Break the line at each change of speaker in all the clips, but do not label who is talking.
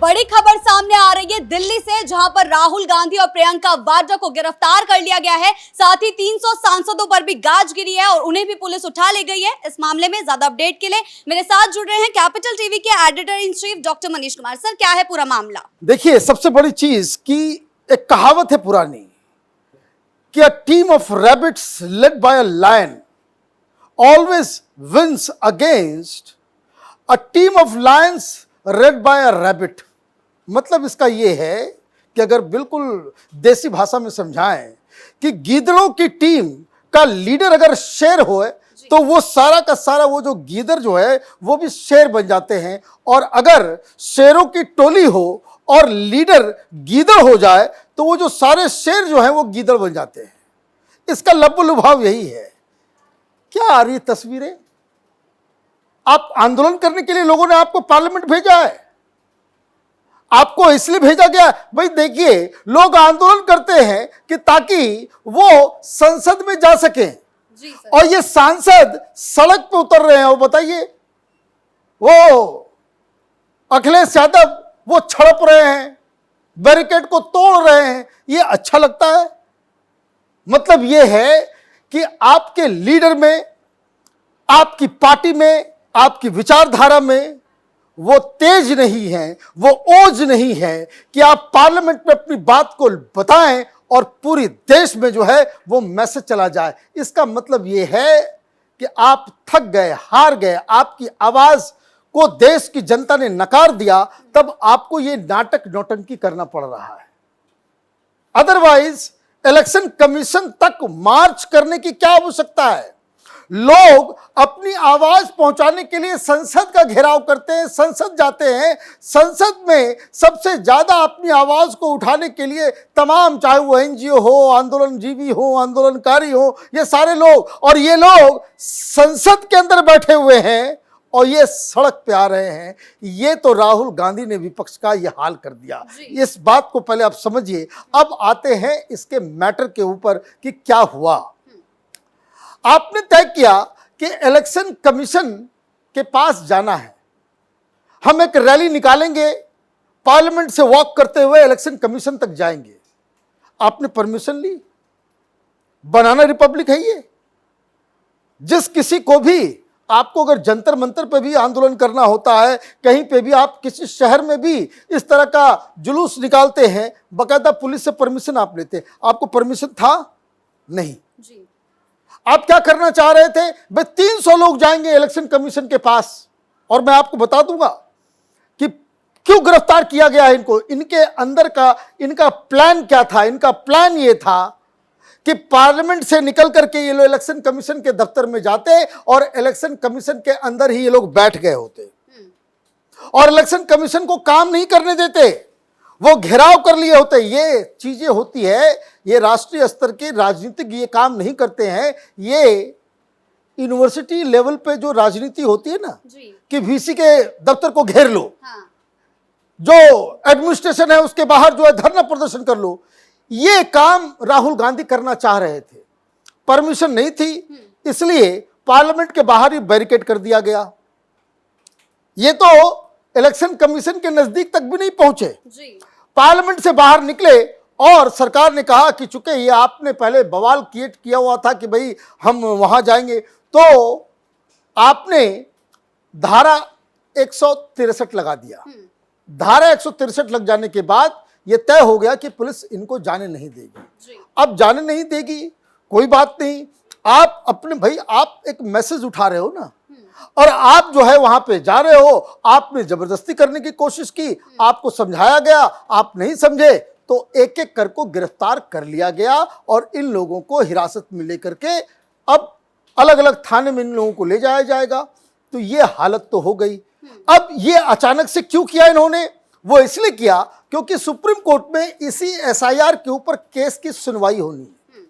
बड़ी खबर सामने आ रही है दिल्ली से, जहां पर राहुल गांधी और प्रियंका वाड्रा को गिरफ्तार कर लिया गया है। साथ ही 300 सांसदों पर भी गाज गिरी है और उन्हें भी पुलिस उठा ले गई है। इस मामले में ज्यादा अपडेट के लिए मेरे साथ जुड़ रहे हैं कैपिटल टीवी के editor in chief doctor Manish Kumar. Sir, क्या है पूरा मामला?
देखिए, सबसे बड़ी चीज कि एक कहावत है पुरानी कि a team of rabbits led by a lion always wins against a team of lions led by a rabbit. मतलब इसका यह है कि अगर बिल्कुल देसी भाषा में समझाएं कि गीदड़ों की टीम का लीडर अगर शेर हो तो वो सारा का सारा वो जो गीदड़ जो है वो भी शेर बन जाते हैं, और अगर शेरों की टोली हो और लीडर गीदड़ हो जाए तो वो जो सारे शेर जो हैं वो गीदड़ बन जाते हैं। इसका लब्बो लुभाव यही है। क्या आ रही तस्वीरें? आप आंदोलन करने के लिए लोगों ने आपको पार्लियामेंट भेजा है, आपको इसलिए भेजा गया। भाई देखिए, लोग आंदोलन करते हैं कि ताकि वो संसद में जा सकें, और ये सांसद सड़क पे उतर रहे हैं। वो बताइए, वो अखिलेश यादव वो छड़प रहे हैं, बैरिकेड को तोड़ रहे हैं। ये अच्छा लगता है? मतलब ये है कि आपके लीडर में, आपकी पार्टी में, आपकी विचारधारा में वो तेज नहीं है, वो ओज नहीं है कि आप पार्लियामेंट में अपनी बात को बताएं और पूरी देश में जो है वो मैसेज चला जाए। इसका मतलब ये है कि आप थक गए, हार गए, आपकी आवाज को देश की जनता ने नकार दिया, तब आपको ये नाटक नौटंकी करना पड़ रहा है। अदरवाइज इलेक्शन कमीशन तक मार्च करने की क्या आवश्यकता है? लोग अपनी आवाज पहुंचाने के लिए संसद का घेराव करते हैं, संसद जाते हैं। संसद में सबसे ज्यादा अपनी आवाज को उठाने के लिए तमाम, चाहे वो एनजीओ हो, आंदोलनजीवी हो, आंदोलनकारी हो, ये सारे लोग, और ये लोग संसद के अंदर बैठे हुए हैं और ये सड़क पे आ रहे हैं। ये तो राहुल गांधी ने विपक्ष का ये हाल कर दिया। इस बात को पहले आप समझिए। अब आते हैं इसके मैटर के ऊपर कि क्या हुआ। आपने तय किया कि इलेक्शन कमीशन के पास जाना है, हम एक रैली निकालेंगे, पार्लियामेंट से वॉक करते हुए इलेक्शन कमीशन तक जाएंगे। आपने परमिशन ली? बनाना रिपब्लिक है ये। जिस किसी को भी, आपको अगर जंतर मंतर पे भी आंदोलन करना होता है, कहीं पे भी आप किसी शहर में भी इस तरह का जुलूस निकालते हैं, बाकायदा पुलिस से परमिशन आप लेते हैं। आपको परमिशन था? नहीं जी। आप क्या करना चाह रहे थे? भाई 300 लोग जाएंगे इलेक्शन कमीशन के पास, और मैं आपको बता दूंगा कि क्यों गिरफ्तार किया गया है इनको। इनके अंदर का इनका प्लान क्या था? इनका प्लान ये था कि पार्लियामेंट से निकल करके ये लोग इलेक्शन कमीशन के दफ्तर में जाते और इलेक्शन कमीशन के अंदर ही ये लोग बैठ गए होते और इलेक्शन कमीशन को काम नहीं करने देते, वो घेराव कर लिए होते। ये चीजें होती है, ये राष्ट्रीय स्तर के राजनीतिक ये काम नहीं करते हैं। ये यूनिवर्सिटी लेवल पे जो राजनीति होती है ना, कि वीसी के दफ्तर को घेर लो, हाँ। जो एडमिनिस्ट्रेशन है उसके बाहर जो है धरना प्रदर्शन कर लो, ये काम राहुल गांधी करना चाह रहे थे। परमिशन नहीं थी, इसलिए पार्लियामेंट के बाहर ही बैरिकेड कर दिया गया। ये तो इलेक्शन कमीशन के नजदीक तक भी नहीं पहुंचे, पार्लियामेंट से बाहर निकले और सरकार ने कहा कि चूंकि ये आपने पहले बवाल क्रिएट किया हुआ था कि भाई हम वहां जाएंगे, तो आपने धारा 163 लगा दिया। धारा 163 लग जाने के बाद ये तय हो गया कि पुलिस इनको जाने नहीं देगी। अब जाने नहीं देगी, कोई बात नहीं। आप अपने, भाई आप एक मैसेज उठा रहे हो ना, और आप जो है वहां पे जा रहे हो, आपने जबरदस्ती करने की कोशिश की, आपको समझाया गया, आप नहीं समझे, तो एक एक कर को गिरफ्तार कर लिया गया और इन लोगों को हिरासत में लेकर के अब अलग अलग थाने में इन लोगों को ले जाया जाएगा। तो ये हालत तो हो गई। अब ये अचानक से क्यों किया इन्होंने? वो इसलिए किया क्योंकि सुप्रीम कोर्ट में इसी एसआईआर के ऊपर केस की सुनवाई होनी है।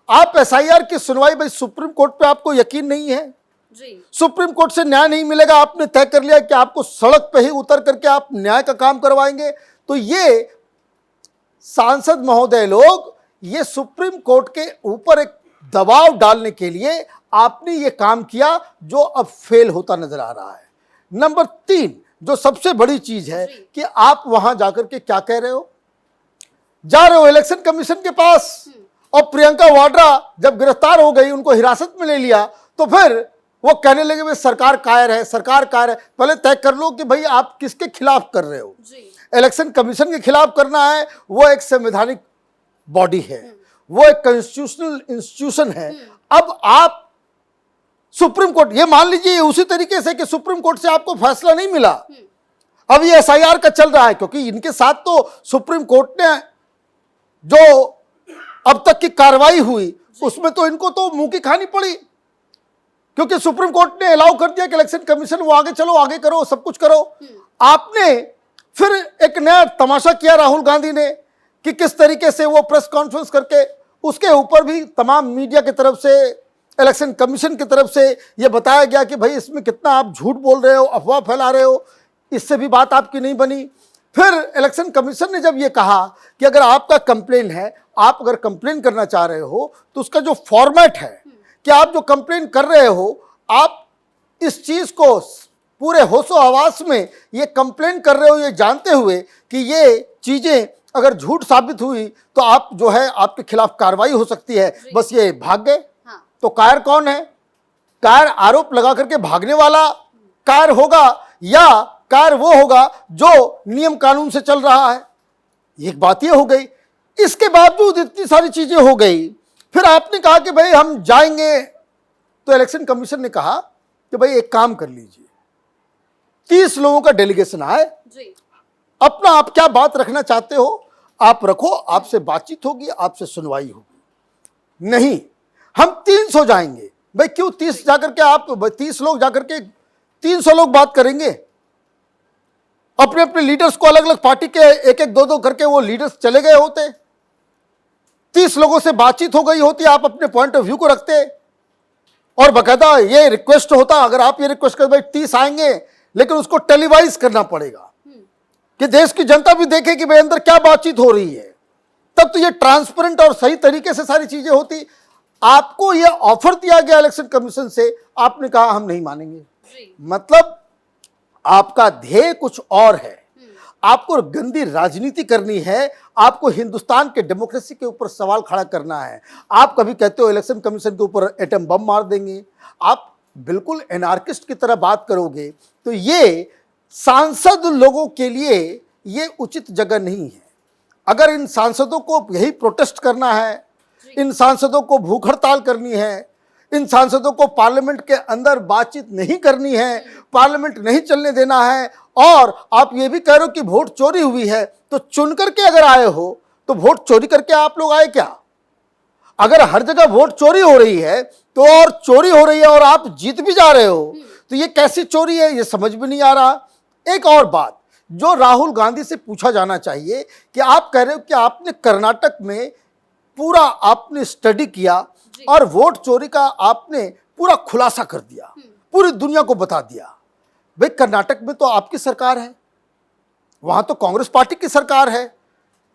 आप एसआईआर की सुनवाई, भाई सुप्रीम कोर्ट पे आपको यकीन नहीं है जी। सुप्रीम कोर्ट से न्याय नहीं मिलेगा। आपने तय कर लिया कि आपको सड़क पे ही उतर करके आप न्याय का काम करवाएंगे। तो ये सांसद महोदय लोग ये सुप्रीम कोर्ट के ऊपर एक दबाव डालने के लिए आपने ये काम किया, जो अब फेल होता नजर आ रहा है। नंबर 3, जो सबसे बड़ी चीज है
जी।
कि आप वहां जाकर के क्या कह रहे हो, जा रहे हो इलेक्शन कमीशन के पास, और प्रियंका वाड्रा जब गिरफ्तार हो गई, उनको हिरासत में ले लिया, तो फिर वो कहने लगे भाई सरकार कायर है, सरकार कायर है। पहले तय कर लो कि भाई आप किसके खिलाफ कर रहे हो।
जी।
इलेक्शन कमीशन के खिलाफ करना है, वो एक संवैधानिक बॉडी है, वो एक कॉन्स्टिट्यूशनल इंस्टीट्यूशन है। अब आप सुप्रीम कोर्ट, ये मान लीजिए उसी तरीके से कि सुप्रीम कोर्ट से आपको फैसला नहीं मिला, अब ये एसआईआर का चल रहा है, क्योंकि इनके साथ तो सुप्रीम कोर्ट ने जो अब तक की कार्रवाई हुई उसमें तो इनको तो मुंह की खानी पड़ी, क्योंकि सुप्रीम कोर्ट ने अलाउ कर दिया कि इलेक्शन कमीशन वो आगे चलो, आगे करो, सब कुछ करो। आपने फिर एक नया तमाशा किया राहुल गांधी ने कि किस तरीके से वो प्रेस कॉन्फ्रेंस करके, उसके ऊपर भी तमाम मीडिया की तरफ से, इलेक्शन कमीशन की तरफ से ये बताया गया कि भाई इसमें कितना आप झूठ बोल रहे हो, अफवाह फैला रहे हो, इससे भी बात आपकी नहीं बनी। फिर इलेक्शन कमीशन ने जब ये कहा कि अगर आपका कंप्लेन है, आप अगर कंप्लेन करना चाह रहे हो, तो उसका जो फॉर्मेट है कि आप जो कंप्लेन कर रहे हो, आप इस चीज को पूरे होशो हवास में ये कंप्लेन कर रहे हो, ये जानते हुए कि ये चीजें अगर झूठ साबित हुई तो आप जो है आपके खिलाफ कार्रवाई हो सकती है, बस ये भाग गए।
हाँ।
तो कायर कौन है? कायर आरोप लगा करके भागने वाला कायर होगा, या कायर वो होगा जो नियम कानून से चल रहा है? एक बात ये हो गई। इसके बावजूद इतनी सारी चीजें हो गई, फिर आपने कहा कि भाई हम जाएंगे, तो इलेक्शन कमीशन ने कहा कि भाई एक काम कर लीजिए, 30 लोगों का डेलीगेशन आए,
जी।
अपना आप क्या बात रखना चाहते हो आप रखो, आपसे बातचीत होगी, आपसे सुनवाई होगी। नहीं, हम 300 जाएंगे। भाई क्यों 30 जाकर के, आप 30 लोग जाकर के 300 लोग बात करेंगे? अपने अपने लीडर्स को, अलग अलग पार्टी के एक एक दो दो करके वो लीडर्स चले गए होते, 30 लोगों से बातचीत हो गई होती, आप अपने पॉइंट ऑफ व्यू को रखते, और बकायदा ये रिक्वेस्ट होता, अगर आप ये रिक्वेस्ट कर भाई 30 आएंगे, लेकिन उसको टेलीवाइज करना पड़ेगा कि देश की जनता भी देखे कि भाई अंदर क्या बातचीत हो रही है, तब तो ये ट्रांसपेरेंट और सही तरीके से सारी चीजें होती। आपको ये ऑफर दिया गया इलेक्शन कमीशन से, आपने कहा हम नहीं मानेंगे। मतलब आपका ध्येय कुछ और है, आपको गंदी राजनीति करनी है, आपको हिंदुस्तान के डेमोक्रेसी के ऊपर सवाल खड़ा करना है। आप कभी कहते हो इलेक्शन कमीशन के ऊपर एटम बम मार देंगे, आप बिल्कुल एनार्किस्ट की तरह बात करोगे, तो ये सांसद लोगों के लिए ये उचित जगह नहीं है। अगर इन सांसदों को यही प्रोटेस्ट करना है, इन सांसदों को भूख हड़ताल करनी है, इन सांसदों को पार्लियामेंट के अंदर बातचीत नहीं करनी है, पार्लियामेंट नहीं चलने देना है, और आप ये भी कह रहे हो कि वोट चोरी हुई है, तो चुन करके अगर आए हो तो वोट चोरी करके आप लोग आए क्या? अगर हर जगह वोट चोरी हो रही है तो, और चोरी हो रही है और आप जीत भी जा रहे हो, तो ये कैसी चोरी है, ये समझ में नहीं आ रहा। एक और बात जो राहुल गांधी से पूछा जाना चाहिए कि आप कह रहे हो कि आपने कर्नाटक में पूरा आपने स्टडी किया और वोट चोरी का आपने पूरा खुलासा कर दिया, पूरी दुनिया को बता दिया। भाई कर्नाटक में तो आपकी सरकार है, वहां तो कांग्रेस पार्टी की सरकार है।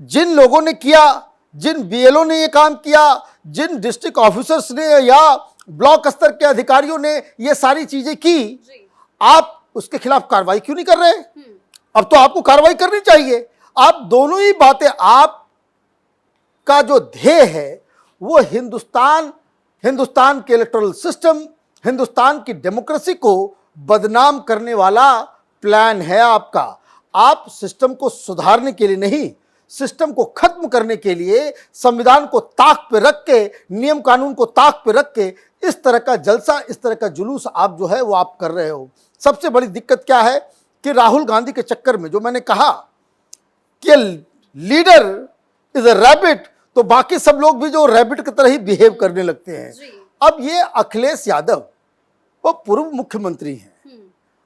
जिन लोगों ने किया, जिन बीएलओ ने ये काम किया, जिन डिस्ट्रिक्ट ऑफिसर्स ने या ब्लॉक स्तर के अधिकारियों ने ये सारी चीजें की, आप उसके खिलाफ कार्रवाई क्यों नहीं कर रहे? अब तो आपको कार्रवाई करनी चाहिए। आप दोनों ही बातें, आप का जो ध्येय है वो हिंदुस्तान के इलेक्टोरल सिस्टम, हिंदुस्तान की डेमोक्रेसी को बदनाम करने वाला प्लान है आपका। आप सिस्टम को सुधारने के लिए नहीं, सिस्टम को खत्म करने के लिए, संविधान को ताक पे रख के, नियम कानून को ताक पे रख के इस तरह का जलसा, इस तरह का जुलूस आप जो है वो आप कर रहे हो। सबसे बड़ी दिक्कत क्या है कि राहुल गांधी के चक्कर में, जो मैंने कहा कि लीडर इज अ रैबिट, तो बाकी सब लोग भी जो रैबिट की तरह ही बिहेव करने लगते हैं। अब ये अखिलेश यादव वो पूर्व मुख्यमंत्री हैं,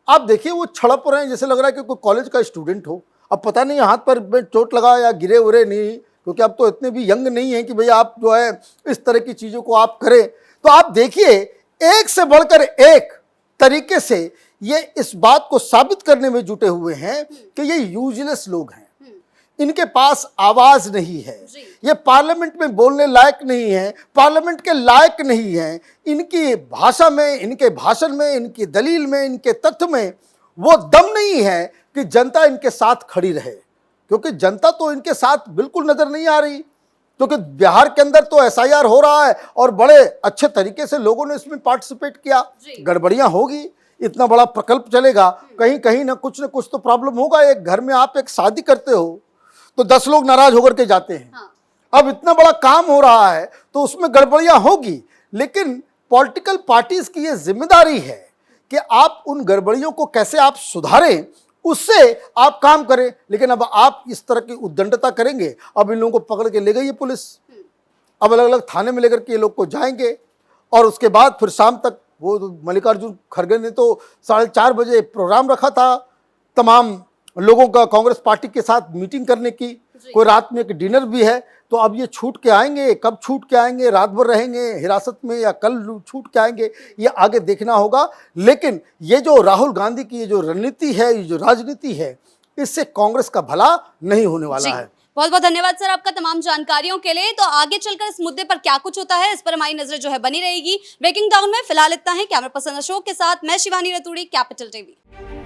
आप देखिए वो छड़प रहे हैं, जैसे लग रहा है कि कोई कॉलेज का स्टूडेंट हो। अब पता नहीं हाथ पर चोट लगा या गिरे उरे नहीं, क्योंकि अब तो इतने भी यंग नहीं है कि भाई आप जो है इस तरह की चीजों को आप करें। तो आप देखिए एक से बढ़कर एक तरीके से ये इस बात को साबित करने में जुटे हुए हैं कि ये यूजलेस लोग हैं, इनके पास आवाज नहीं है, ये पार्लियामेंट में बोलने लायक नहीं है, पार्लियामेंट के लायक नहीं है। इनकी भाषा में, इनके भाषण में, इनकी दलील में, इनके तथ्य में वो दम नहीं है कि जनता इनके साथ खड़ी रहे, क्योंकि जनता तो इनके साथ बिल्कुल नजर नहीं आ रही, क्योंकि बिहार के अंदर तो एसआईआर हो रहा है और बड़े अच्छे तरीके से लोगों ने इसमें पार्टिसिपेट किया। गड़बड़ियां होगी, इतना बड़ा प्रकल्प चलेगा, कहीं कहीं ना कुछ तो प्रॉब्लम होगा। एक घर में आप एक शादी करते हो तो 10 लोग नाराज होकर के जाते हैं।
हाँ।
अब इतना बड़ा काम हो रहा है तो उसमें गड़बड़ियां होगी, लेकिन पॉलिटिकल पार्टीज की यह जिम्मेदारी है कि आप उन गड़बड़ियों को कैसे आप सुधारें, उससे आप काम करें। लेकिन अब आप इस तरह की उद्दंडता करेंगे, अब इन लोगों को पकड़ के ले गई है पुलिस, अब अलग अलग थाने में लेकर के ये लोग को जाएंगे और उसके बाद फिर शाम तक वो मल्लिकार्जुन खड़गे ने तो 4:30 बजे प्रोग्राम रखा था तमाम लोगों का कांग्रेस पार्टी के साथ मीटिंग करने की, कोई रात में एक डिनर भी है। तो अब ये छूट के आएंगे, कब छूट के आएंगे, रात भर रहेंगे हिरासत में या कल छूट के आएंगे, ये आगे देखना होगा। लेकिन ये जो राहुल गांधी की ये जो रणनीति है, ये जो राजनीति है, इससे कांग्रेस का भला नहीं होने वाला है।
बहुत बहुत धन्यवाद सर आपका तमाम जानकारियों के लिए। तो आगे चलकर इस मुद्दे पर क्या कुछ होता है, इस पर हमारी नजर जो है बनी रहेगी। ब्रेकिंग डाउन में फिलहाल इतना है। कैमरा पर्सन अशोक के साथ मैं शिवानी रतूड़ी, कैपिटल टीवी।